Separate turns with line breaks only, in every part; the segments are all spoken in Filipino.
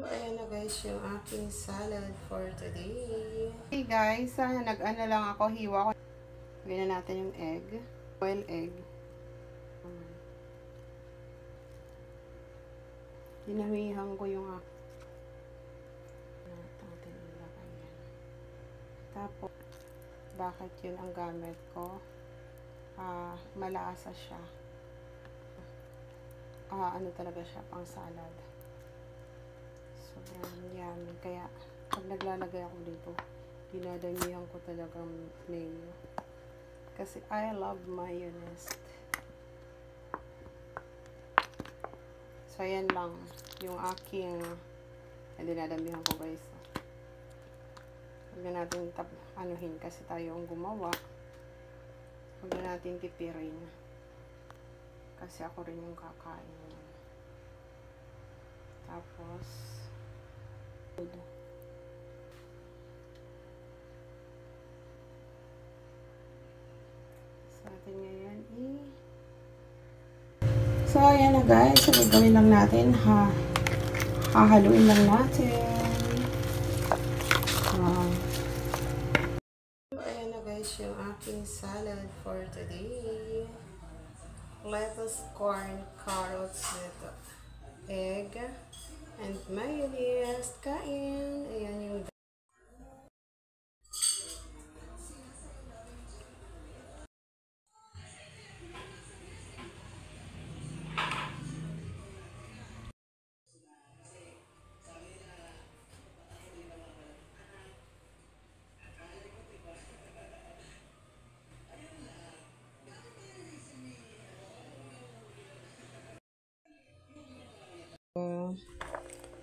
Ayan na guys yung aking salad for today.
Hey guys, nag-ano lang ako, hiwa ko. Gawin na natin yung egg. Boiled egg. Dinamihan ko yung natin ilagay yan. Tapos, bakit yun ang gamit ko? Malasa siya. Ano talaga siya, pang salad. Sobrang yummy. Kaya, pag naglalagay ako dito, dinadamihan ko talagang mayo. Kasi I love mayonnaise. So, ayan lang. Yung aking dinadamihan ko guys. Huwag na natin anuhin kasi tayo ang gumawa. Huwag na natin tipirin. Kasi ako rin yung kakain. Tapos, sa atin ngayon so ayan na guys, so gagawin lang natin hahaluin lang natin.
Ayan na guys yung aking salad for today. Lettuce, corn, carrots with egg and mayonnaise. Kain! Ayan yung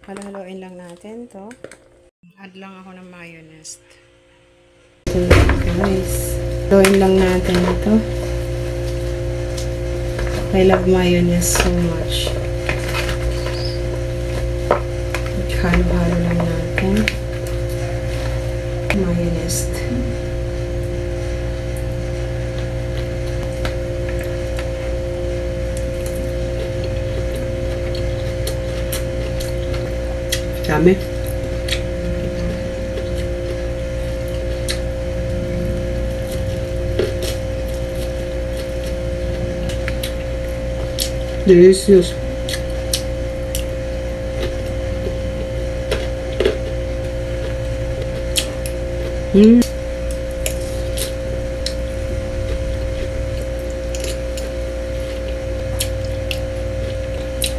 halo-haloin lang natin to. Add lang ako ng mayonnaise. Guys, haloin lang natin ito. I love mayonnaise so much. Halo-halo lang natin. Mayonnaise.
dami. Delicious.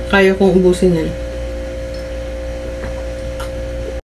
Kaya kong ubusin yan.